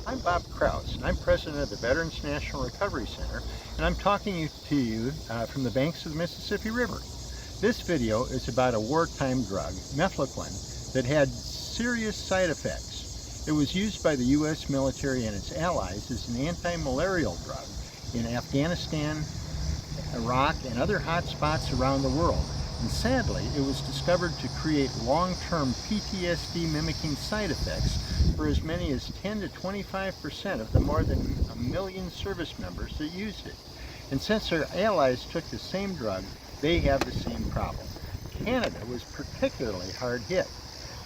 I'm Bob Kraus, and I'm president of the Veterans National Recovery Center, and I'm talking to you from the banks of the Mississippi River. This video is about a wartime drug, Mefloquine, that had serious side effects. It was used by the U.S. military and its allies as an anti-malarial drug in Afghanistan, Iraq, and other hot spots around the world. And sadly, it was discovered to create long-term PTSD mimicking side effects for as many as 10 to 25% of the more than 1 million service members that used it. And since our allies took the same drug, they have the same problem. Canada was particularly hard hit,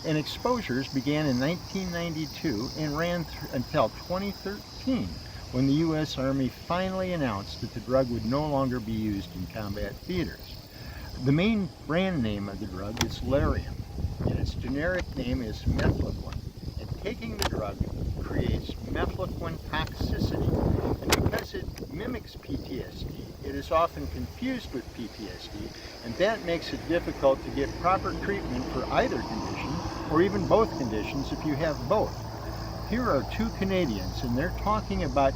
and exposures began in 1992 and ran until 2013, when the U.S. Army finally announced that the drug would no longer be used in combat theaters. The main brand name of the drug is Lariam, and its generic name is Mefloquine. And taking the drug creates Mefloquine Toxicity. And because it mimics PTSD, it is often confused with PTSD, and that makes it difficult to get proper treatment for either condition, or even both conditions if you have both. Here are two Canadians, and they're talking about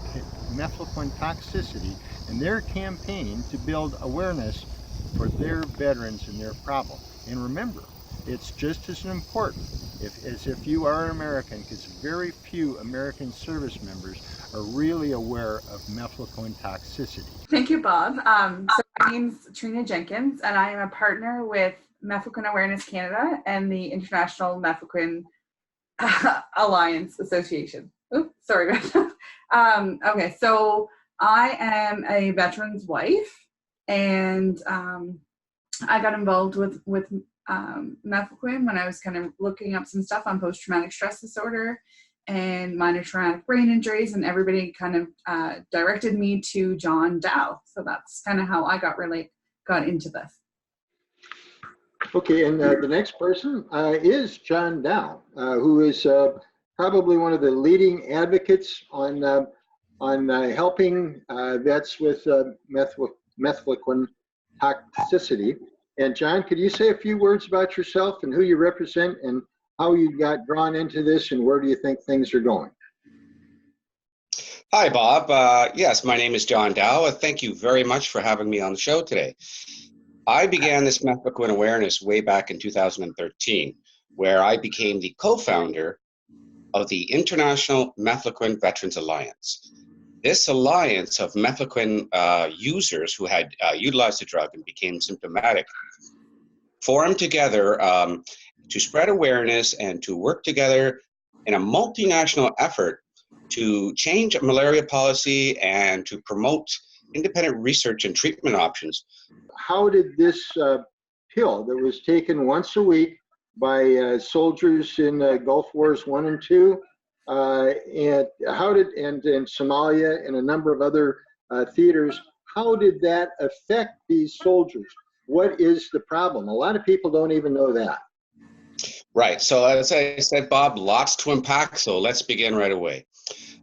Mefloquine toxicity and their campaign to build awareness for their veterans and their problem. And remember, it's just as important as if you are an American, because very few American service members are really aware of Mefloquine toxicity. Thank you, Bob. So my name's Trina Jenkins, and I am a partner with Mefloquine Awareness Canada and the International Mefloquine Alliance Association. Oops, sorry about that. Okay, so I am a veteran's wife, and I got involved with Mefloquine when I was kind of looking up some stuff on post-traumatic stress disorder and minor traumatic brain injuries, and everybody kind of directed me to John Dow. So that's kind of how I got into this. Okay, and the next person is John Dow, who is probably one of the leading advocates on helping vets with Mefloquine toxicity. And John, could you say a few words about yourself and who you represent and how you got drawn into this and where do you think things are going? Hi, Bob. Yes, my name is John Dow. Thank you very much for having me on the show today. I began this Mefloquine awareness way back in 2013, where I became the co-founder of the International Mefloquine Veterans Alliance. This alliance of Mefloquine users who had utilized the drug and became symptomatic formed together to spread awareness and to work together in a multinational effort to change malaria policy and to promote independent research and treatment options. How did this pill that was taken once a week by soldiers in Gulf Wars 1 and 2, and in Somalia and a number of other theaters, how did that affect these soldiers? What is the problem? A lot of people don't even know that. Right. So as I said, Bob, lots to unpack. So let's begin right away.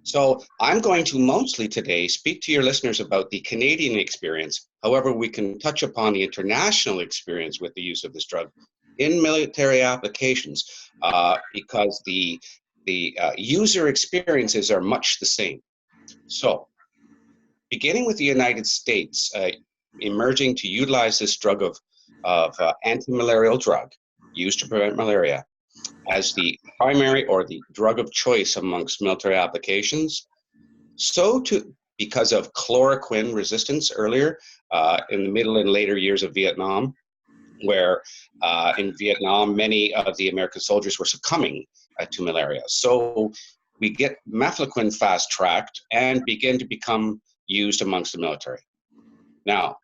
So I'm going to mostly today speak to your listeners about the Canadian experience. However, we can touch upon the international experience with the use of this drug in military applications because the user experiences are much the same. So beginning with the United States, emerging to utilize this drug of anti-malarial drug used to prevent malaria as the primary or the drug of choice amongst military applications. So too, because of chloroquine resistance earlier in the middle and later years of Vietnam, where in Vietnam, many of the American soldiers were succumbing to malaria. So we get Mefloquine fast-tracked and begin to become used amongst the military. Now,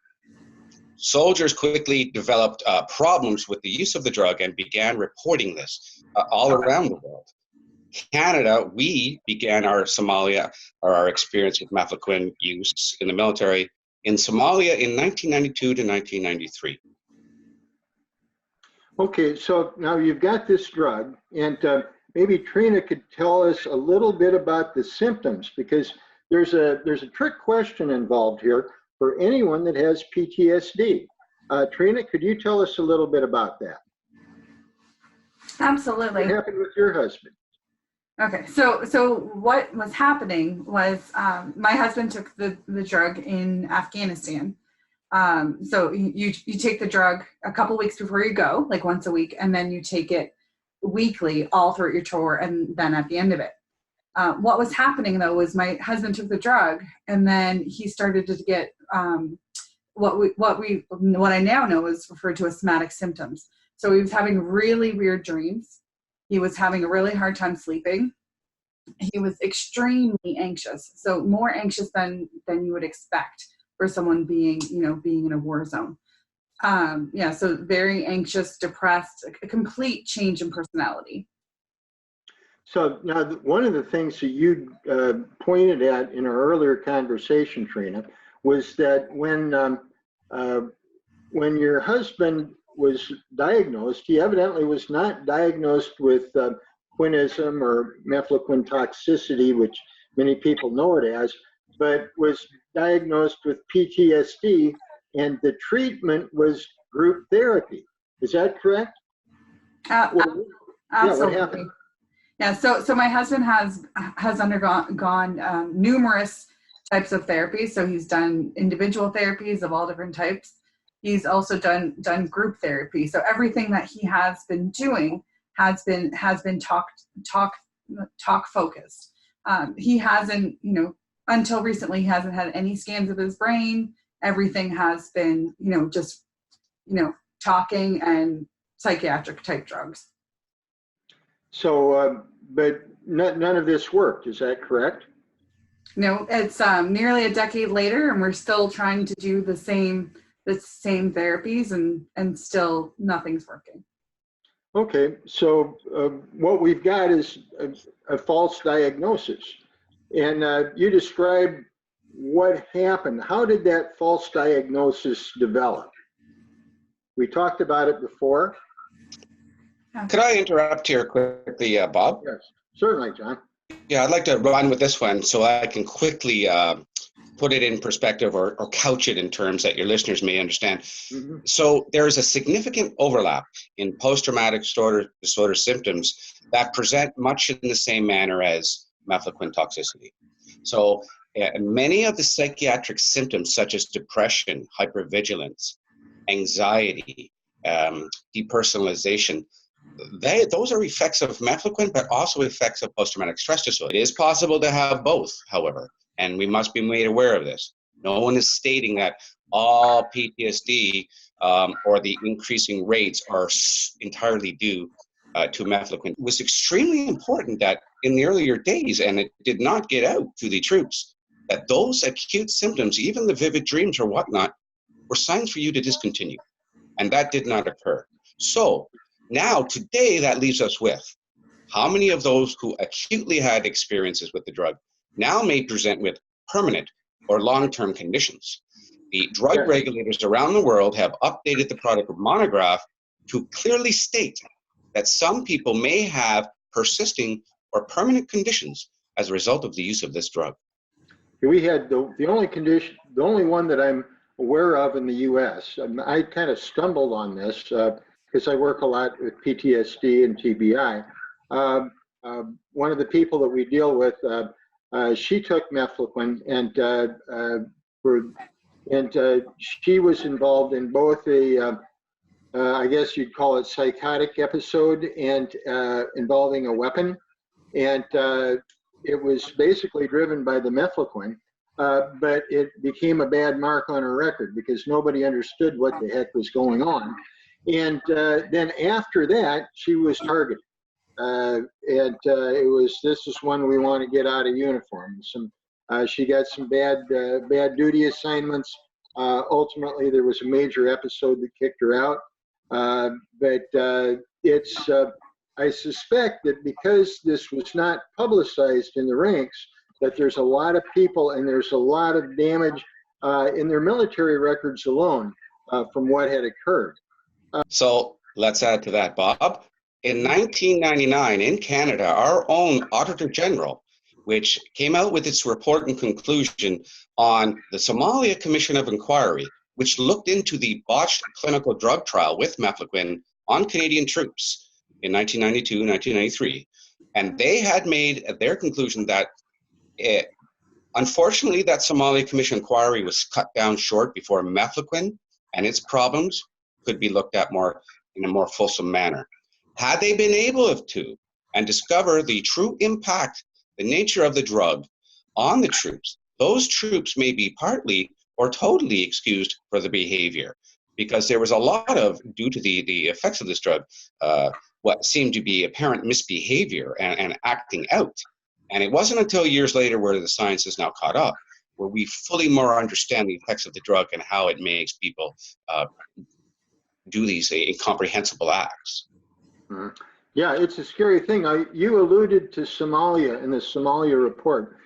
soldiers quickly developed problems with the use of the drug and began reporting this all around the world. Canada, we began our experience with Mefloquine use in the military in Somalia in 1992 to 1993. Okay, so now you've got this drug, and maybe Trina could tell us a little bit about the symptoms, because there's a trick question involved here for anyone that has PTSD. Trina, could you tell us a little bit about that? Absolutely. What happened with your husband? Okay, so what was happening was my husband took the drug in Afghanistan. So you take the drug a couple weeks before you go, like once a week, and then you take it weekly all throughout your tour, and then at the end of it. What was happening though was my husband took the drug, and then he started to get what I now know is referred to as somatic symptoms. So he was having really weird dreams. He was having a really hard time sleeping. He was extremely anxious, so more anxious than you would expect for someone being in a war zone. So very anxious, depressed, a complete change in personality. So now, one of the things that you pointed at in our earlier conversation, Trina, was that when your husband was diagnosed, he evidently was not diagnosed with quinism or Mefloquine toxicity, which many people know it as, but was diagnosed with PTSD, and the treatment was group therapy. Is that correct? Absolutely. What happened? Yeah, so my husband has undergone numerous types of therapy. So he's done individual therapies of all different types. He's also done group therapy. So everything that he has been doing has been talk focused. He hasn't, until recently, he hasn't had any scans of his brain. Everything has been, just talking and psychiatric type drugs. So, but none of this worked. Is that correct? No, it's nearly a decade later, and we're still trying to do the same therapies, and still nothing's working. Okay, so what we've got is a false diagnosis, and you described what happened. How did that false diagnosis develop? We talked about it before. Could I interrupt here quickly, Bob? Yes, certainly, John. Yeah, I'd like to run with this one so I can quickly put it in perspective or couch it in terms that your listeners may understand. Mm-hmm. So there is a significant overlap in post-traumatic disorder symptoms that present much in the same manner as Mefloquine toxicity. So many of the psychiatric symptoms such as depression, hypervigilance, anxiety, depersonalization, those are effects of Mefloquine, but also effects of post-traumatic stress disorder. It is possible to have both, however, and we must be made aware of this. No one is stating that all PTSD or the increasing rates are entirely due to Mefloquine. It was extremely important that in the earlier days, and it did not get out to the troops, that those acute symptoms, even the vivid dreams or whatnot, were signs for you to discontinue. And that did not occur. So now, today, that leaves us with how many of those who acutely had experiences with the drug now may present with permanent or long-term conditions. The drug regulators around the world have updated the product monograph to clearly state that some people may have persisting or permanent conditions as a result of the use of this drug. We had the only one that I'm aware of in the U.S. I kind of stumbled on this because I work a lot with PTSD and TBI. One of the people that we deal with, she took Mefloquine, and she was involved in both I guess you'd call it psychotic episode and involving a weapon, and it was basically driven by the Mefloquine. But it became a bad mark on her record because nobody understood what the heck was going on. And then after that, she was targeted. This is one we want to get out of uniform. She got some bad duty assignments. Ultimately, there was a major episode that kicked her out. I suspect that because this was not publicized in the ranks, that there's a lot of people and there's a lot of damage in their military records alone from what had occurred. So let's add to that, Bob. In 1999, in Canada, our own Auditor General, which came out with its report and conclusion on the Somalia Commission of Inquiry, which looked into the botched clinical drug trial with Mefloquine on Canadian troops in 1992, 1993. And they had made their conclusion that unfortunately, that Somalia Commission inquiry was cut down short before Mefloquine and its problems could be looked at in a more fulsome manner. Had they been able to and discover the true impact, the nature of the drug on the troops, those troops may be partly or totally excused for the behavior, because there was a lot of, due to the effects of this drug, what seemed to be apparent misbehavior and acting out. And it wasn't until years later, where the science has now caught up, where we fully more understand the effects of the drug and how it makes people do these incomprehensible acts. Mhm. Yeah, it's a scary thing. You alluded to Somalia in the Somalia report.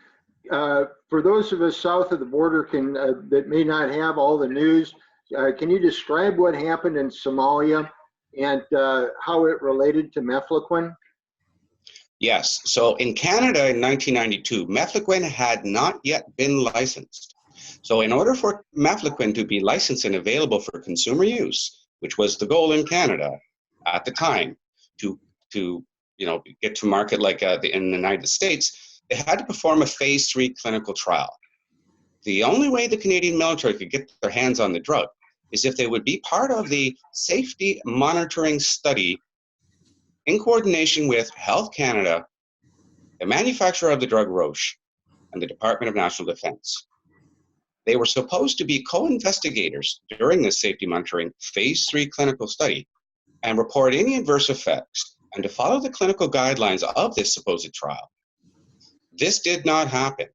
For those of us south of the border that may not have all the news, can you describe what happened in Somalia and how it related to Mefloquine? Yes. So in Canada in 1992, Mefloquine had not yet been licensed. So in order for Mefloquine to be licensed and available for consumer use, which was the goal in Canada at the time, to get to market like in the United States, they had to perform a phase 3 clinical trial. The only way the Canadian military could get their hands on the drug is if they would be part of the safety monitoring study in coordination with Health Canada, the manufacturer of the drug Roche, and the Department of National Defense. They were supposed to be co-investigators during this safety monitoring phase 3 clinical study and report any adverse effects and to follow the clinical guidelines of this supposed trial. This did not happen.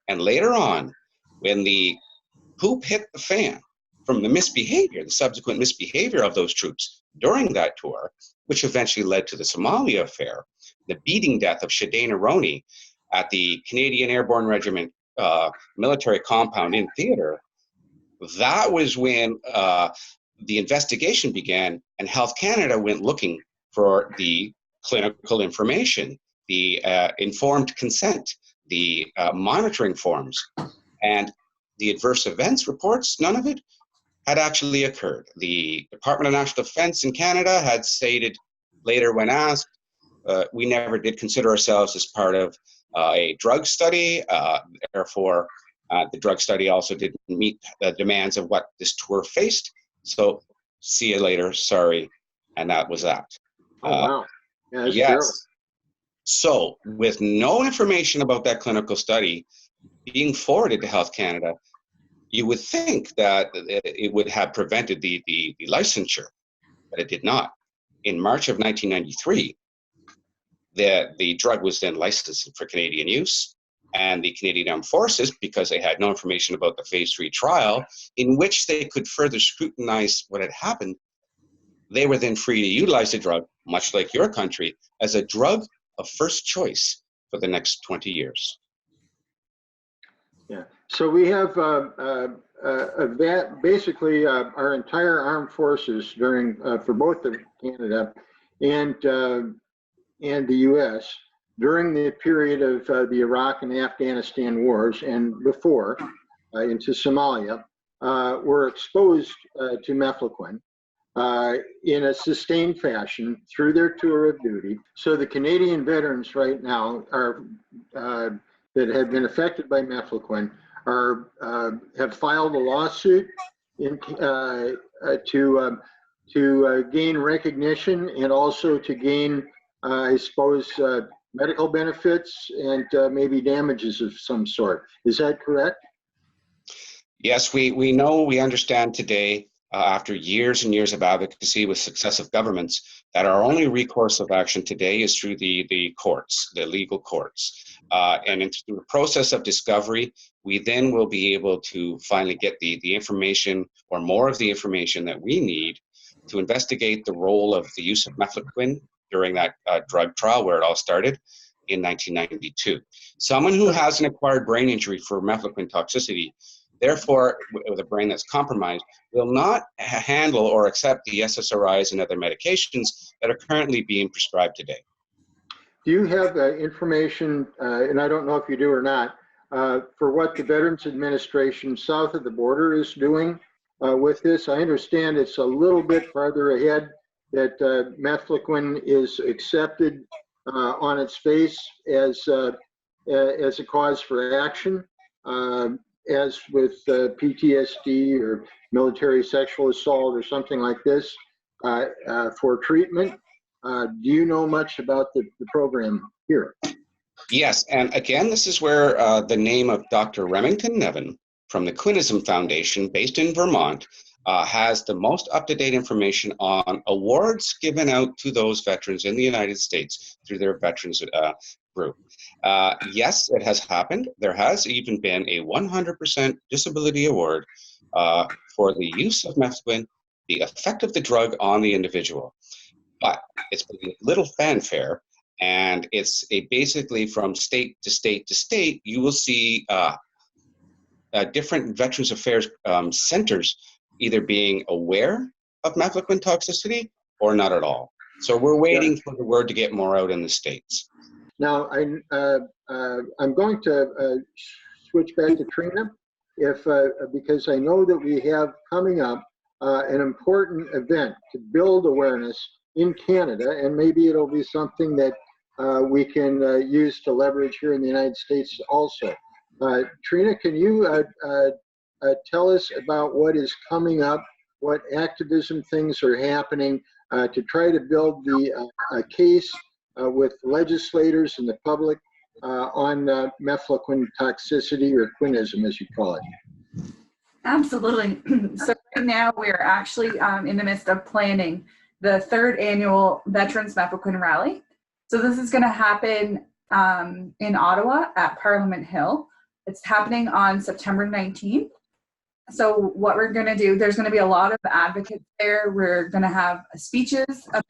And later on, when the poop hit the fan from the subsequent misbehavior of those troops during that tour, which eventually led to the Somalia affair, the beating death of Shadain Aroni at the Canadian Airborne Regiment military compound in theater, that was when the investigation began, and Health Canada went looking for the clinical information, the informed consent, the monitoring forms, and the adverse events reports, none of it had actually occurred. The Department of National Defense in Canada had stated later when asked, we never did consider ourselves as part of a drug study, therefore the drug study also didn't meet the demands of what this tour faced. So see you later, sorry, and that was that. Oh, wow. Yeah, that's yes. terrible. So with no information about that clinical study being forwarded to Health Canada, you would think that it would have prevented the licensure, but it did not. In March of 1993, the drug was then licensed for Canadian use, and the Canadian Armed Forces, because they had no information about the phase 3 trial, in which they could further scrutinize what had happened, they were then free to utilize the drug, much like your country, as a drug of first choice for the next 20 years. Yeah. So we have basically our entire armed forces during for both the Canada and the U.S. during the period of the Iraq and Afghanistan wars and before into Somalia were exposed to Mefloquine in a sustained fashion through their tour of duty. So the Canadian veterans right now are that have been affected by Mefloquine have filed a lawsuit to gain recognition and also to gain, I suppose, medical benefits and maybe damages of some sort. Is that correct? Yes, we understand today, after years and years of advocacy with successive governments, that our only recourse of action today is through the courts, the legal courts. And through the process of discovery, we then will be able to finally get the information or more of the information that we need to investigate the role of the use of Mefloquine during that drug trial where it all started in 1992. Someone who has an acquired brain injury for Mefloquine toxicity, therefore with a brain that's compromised, will not handle or accept the SSRIs and other medications that are currently being prescribed today. Do you have information, and I don't know if you do or not, for what the Veterans Administration south of the border is doing with this? I understand it's a little bit farther ahead that Mefloquine is accepted on its face as a cause for action, as with PTSD or military sexual assault or something like this, for treatment. Do you know much about the program here? Yes, and again, this is where the name of Dr. Remington Nevin from the Quinism Foundation, based in Vermont, has the most up-to-date information on awards given out to those veterans in the United States through their veterans group. Yes, it has happened. There has even been a 100% disability award for the use of mefloquine, the effect of the drug on the individual. But it's been little fanfare, and it's basically from state to state to state, you will see different Veterans Affairs centers either being aware of mefloquine toxicity or not at all. So we're waiting for the word to get more out in the States. Now, I'm going to switch back to Trina, because I know that we have coming up an important event to build awareness in Canada, and maybe it'll be something that we can use to leverage here in the United States also. Trina, can you tell us about what is coming up, what activism things are happening to try to build the case with legislators and the public on mefloquine toxicity, or quinism as you call it? Absolutely. So right now we're actually in the midst of planning the 3rd annual Veterans Mefloquine Rally. So this is going to happen in Ottawa at Parliament Hill. It's happening on September 19th. So what we're going to do, there's going to be a lot of advocates there. We're going to have speeches about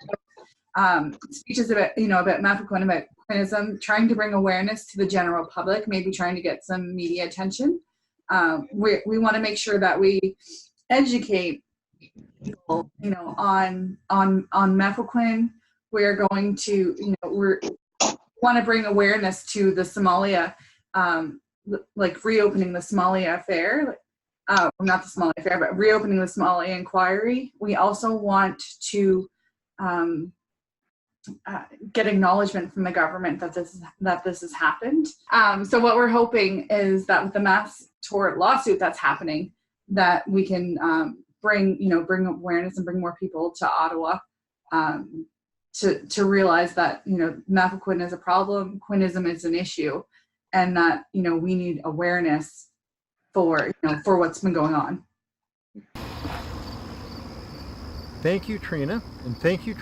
mefloquine, about quinism, trying to bring awareness to the general public, maybe trying to get some media attention. We want to make sure that we educate people, on mefloquine. We're going to, we want to bring awareness to the Somalia, like reopening the Somalia affair. Not the Somalia affair, but reopening the Somalia inquiry. We also want to get acknowledgement from the government that this has happened. So what we're hoping is that with the mass tort lawsuit that's happening, that we can bring awareness and bring more people to Ottawa to realize that mefloquine is a problem, quinism is an issue, and that we need awareness for what's been going on. Thank you, Trina, and thank you,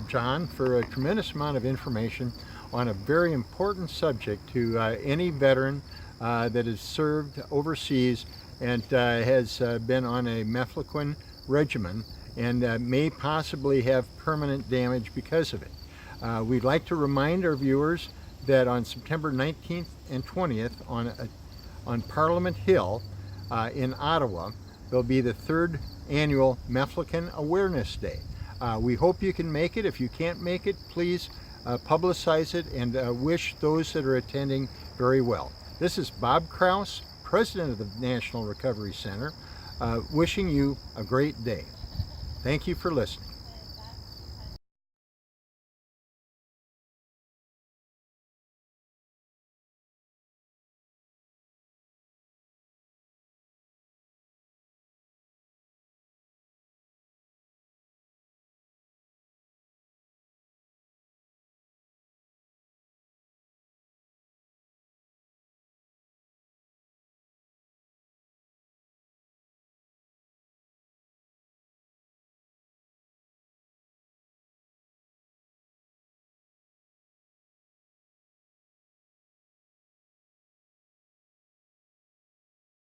John, for a tremendous amount of information on a very important subject to any veteran that has served overseas and has been on a mefloquine regimen and may possibly have permanent damage because of it. We'd like to remind our viewers that on September 19th and 20th on Parliament Hill in Ottawa, there'll be the 3rd annual Mefloquine Awareness Day. We hope you can make it. If you can't make it, please publicize it and wish those that are attending very well. This is Bob Kraus, President of the National Recovery Center, wishing you a great day. Thank you for listening.